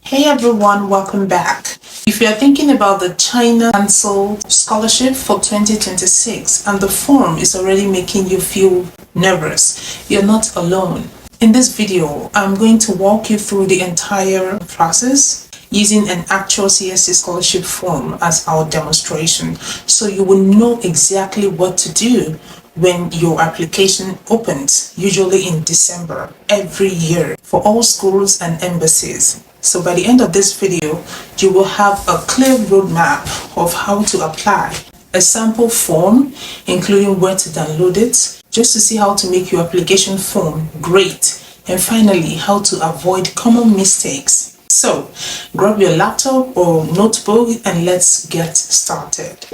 Hey everyone, welcome back. If you are thinking about the China Cancelled Scholarship for 2026 and the form is already making you feel nervous, you're not alone. In this video, I'm going to walk you through the entire process using an actual CSC Scholarship form as our demonstration, so you will know exactly what to do when your application opens, usually in December every year for all schools and embassies. So by the end of this video, you will have a clear roadmap of how to apply, a sample form, including where to download it, just to see how to make your application form great, and finally, how to avoid common mistakes. So grab your laptop or notebook and let's get started.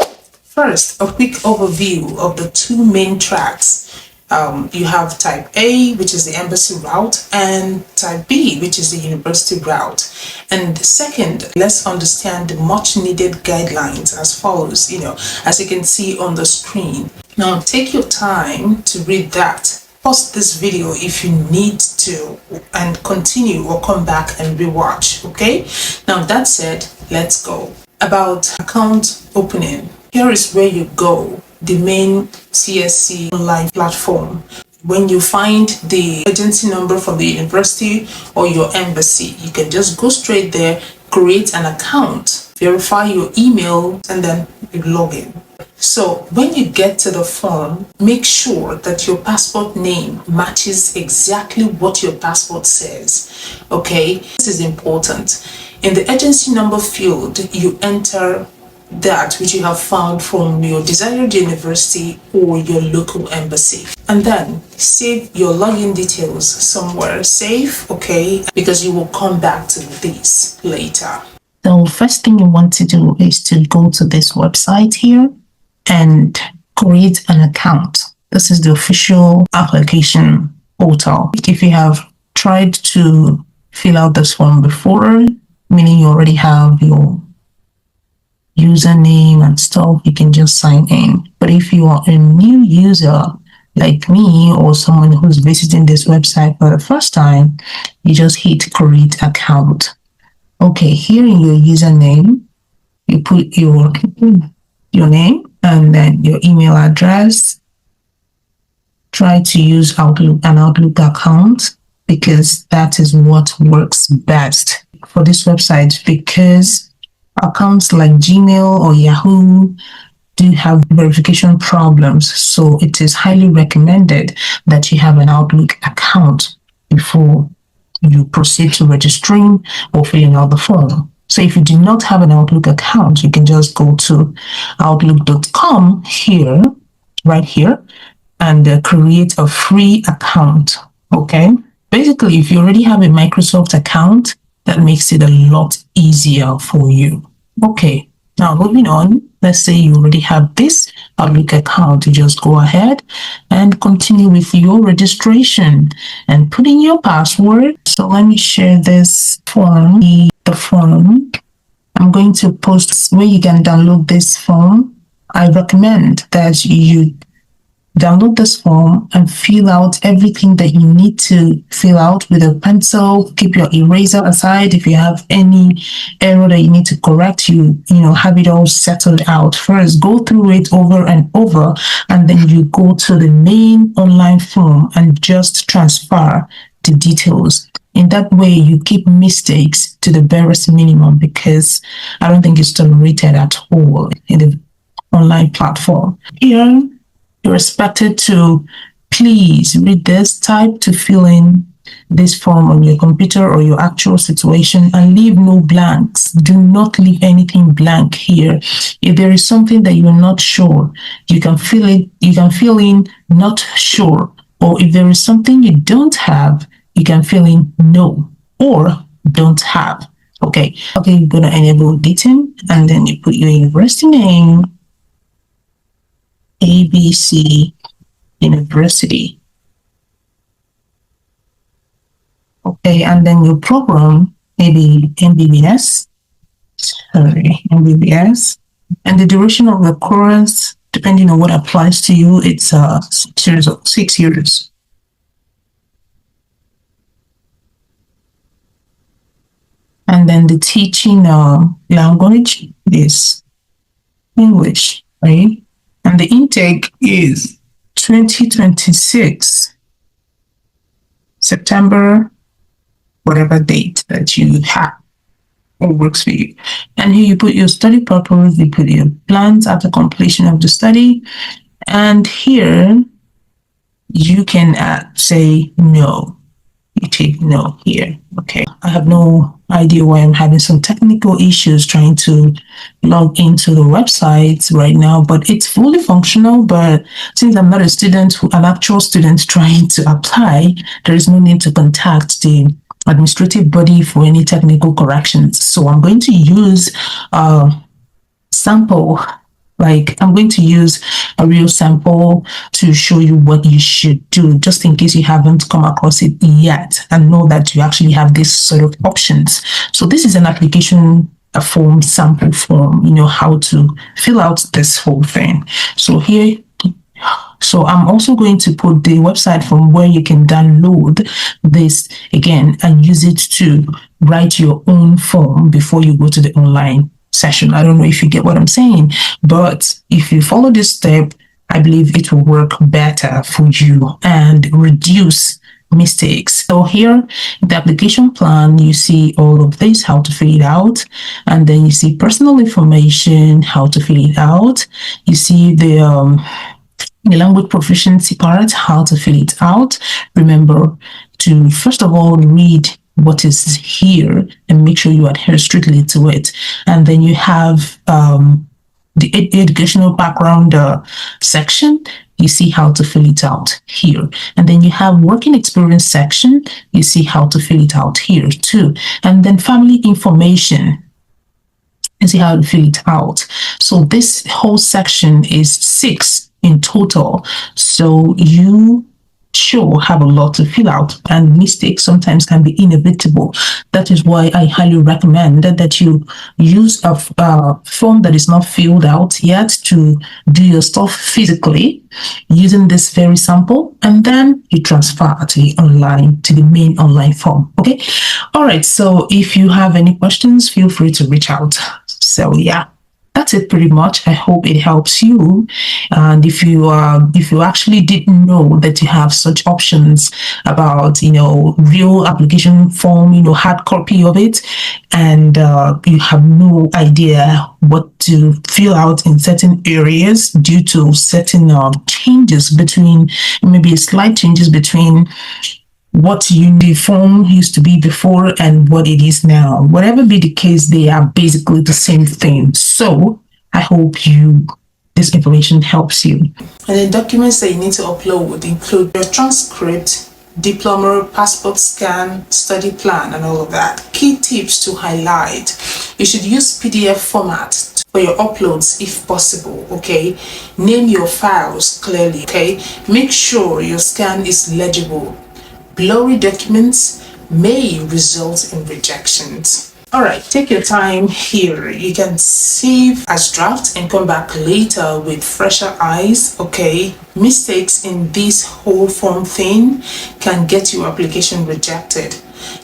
First, a quick overview of the two main tracks. You have type A, which is the embassy route, and type B, which is the university route. And second, let's understand the much needed guidelines as follows, as you can see on the screen. Now, take your time to read that. Pause this video if you need to and continue or come back and rewatch, okay? Now, that said, let's go. About account opening. Here is where you go, the main CSC online platform. When you find the agency number from the university or your embassy, you can just go straight there, create an account, verify your email, and then you log in. So when you get to the form, make sure that your passport name matches exactly what your passport says, okay? This is important. In the agency number field, you enter that which you have found from your desired university or your local embassy, and then save your login details somewhere safe, okay, because you will come back to this later. The first thing you want to do is to go to this website here and create an account. This is the official application portal. If you have tried to fill out this form before, meaning you already have your username and stuff, you can just sign in. But if you are a new user like me or someone who's visiting this website for the first time, you just hit create account. Okay, here in your username, you put your name and then your email address. Try to use an Outlook account because that is what works best for this website, because accounts like Gmail or Yahoo do have verification problems. So it is highly recommended that you have an Outlook account before you proceed to registering or filling out the form. So if you do not have an Outlook account, you can just go to outlook.com here, right here, and create a free account, okay? Basically, if you already have a Microsoft account, that makes it a lot easier for you. Okay, now moving on, let's say you already have this Outlook account. You just go ahead and continue with your registration and put in your password. So let me share this form, the form. I'm going to post where you can download this form. I recommend that you download this form and fill out everything that you need to fill out with a pencil. Keep your eraser aside. If you have any error that you need to correct, you have it all settled out. First, go through it over and over, and then you go to the main online form and just transfer the details. In that way, you keep mistakes to the barest minimum, because I don't think it's tolerated at all in the online platform. Here, you're expected to please read this, type to fill in this form on your computer or your actual situation, and leave no blanks. Do not leave anything blank here. If there is something that you're not sure, you can fill in not sure. Or if there is something you don't have, you can fill in no or don't have. Okay, you're gonna enable dating, and then you put your university name, ABC University. Okay, and then your program, maybe MBBS, and the duration of the course, depending on what applies to you, it's 6 years. And then the teaching language is English, right? And the intake is 2026, September, whatever date that you have or works for you. And here you put your study purpose, you put your plans after completion of the study. And here you can say no. You take no here. Okay. I have no idea why I'm having some technical issues trying to log into the website right now, but it's fully functional. But since I'm not a student, an actual student trying to apply, there is no need to contact the administrative body for any technical corrections. So I'm going to use sample. Like, I'm going to use a real sample to show you what you should do, just in case you haven't come across it yet and know that you actually have this sort of options. So this is an application form, sample form, how to fill out this whole thing. So I'm also going to put the website from where you can download this again and use it to write your own form before you go to the online session. I don't know if you get what I'm saying, but if you follow this step, I believe it will work better for you and reduce mistakes. So here, the application plan, you see all of this, how to fill it out. And then you see personal information, how to fill it out. You see the language proficiency part, how to fill it out. Remember to, first of all, read what is here and make sure you adhere strictly to it. And then you have the educational background section. You see how to fill it out here. And then you have working experience section. You see how to fill it out here too. And then family information. You see how to fill it out. So this whole section is 6 in total. So you sure have a lot to fill out, and mistakes sometimes can be inevitable. That is why I highly recommend that you use a form that is not filled out yet to do your stuff physically using this very sample, and then you transfer to the main online form. Okay. All right. So if you have any questions, feel free to reach out. So yeah, that's it pretty much. I hope it helps you. And if you actually didn't know that you have such options about, real application form, hard copy of it, and you have no idea what to fill out in certain areas due to certain changes between, maybe slight changes between what the form used to be before and what it is now. Whatever be the case, they are basically the same thing. So I hope this information helps you. And the documents that you need to upload would include your transcript, diploma, passport scan, study plan, and all of that. Key tips to highlight: you should use PDF format for your uploads if possible. Okay, name your files clearly. Okay, make sure your scan is legible. Blurry documents may result in rejections. All right, take your time here. You can save as draft and come back later with fresher eyes. Okay, mistakes in this whole form thing can get your application rejected.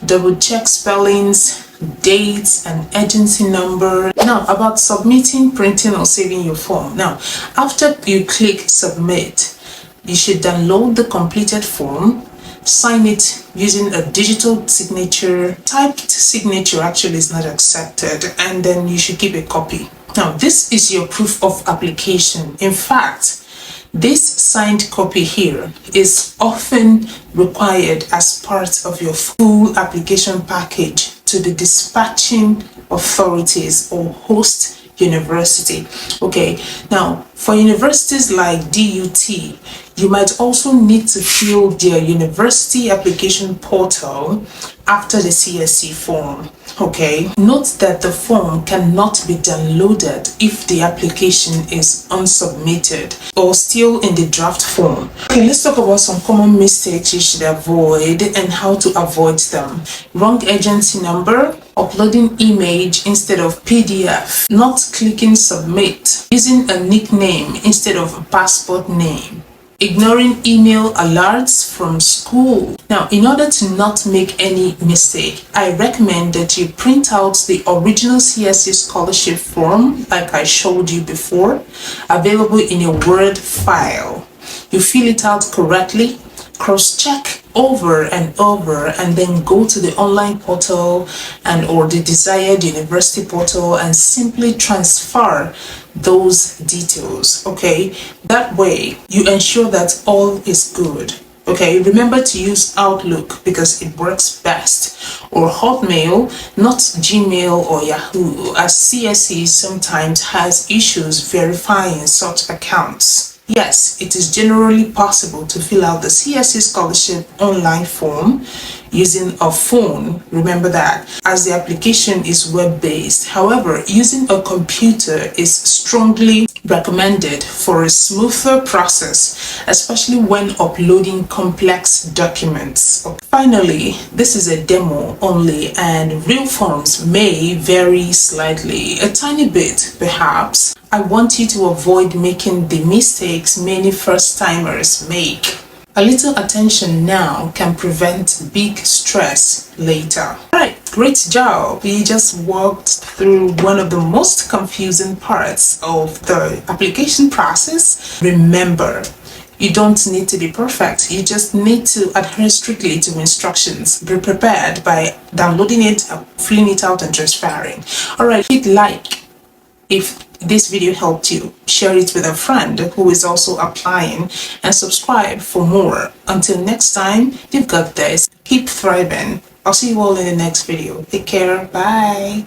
Double check spellings, dates, and agency number. Now, about submitting, printing, or saving your form. Now, after you click submit, you should download the completed form, sign it using a digital signature. Typed signature actually is not accepted, and then you should keep a copy. Now, this is your proof of application. In fact, this signed copy here is often required as part of your full application package to the dispatching authorities or host university. Okay, now for universities like DUT, you might also need to fill their university application portal after the CSC form. Okay, note that the form cannot be downloaded if the application is unsubmitted or still in the draft form. Okay, let's talk about some common mistakes you should avoid and how to avoid them. Wrong agency number, uploading image instead of PDF, not clicking submit, using a nickname instead of a passport name. ignoring email alerts from school. Now, in order to not make any mistake, I recommend that you print out the original CSC Scholarship form, like I showed you before, available in a Word file. You fill it out correctly, cross-check over and over, and then go to the online portal or the desired university portal and simply transfer those details. Okay, that way you ensure that all is good. Okay, remember to use Outlook because it works best, or Hotmail, not Gmail or Yahoo, as CSE sometimes has issues verifying such accounts. Yes, it is generally possible to fill out the CSC Scholarship online form using a phone, remember that, as the application is web-based. However, using a computer is strongly recommended for a smoother process, especially when uploading complex documents. Finally, this is a demo only, and real forms may vary slightly, a tiny bit perhaps. I want you to avoid making the mistakes many first-timers make. A little attention now can prevent big stress later. Alright, great job! You just walked through one of the most confusing parts of the application process. Remember, you don't need to be perfect. You just need to adhere strictly to instructions. Be prepared by downloading it, filling it out, and transferring. Alright, hit like if this video helped you. Share it with a friend who is also applying, and subscribe for more. Until next time, you've got this. Keep thriving. I'll see you all in the next video. Take care. Bye.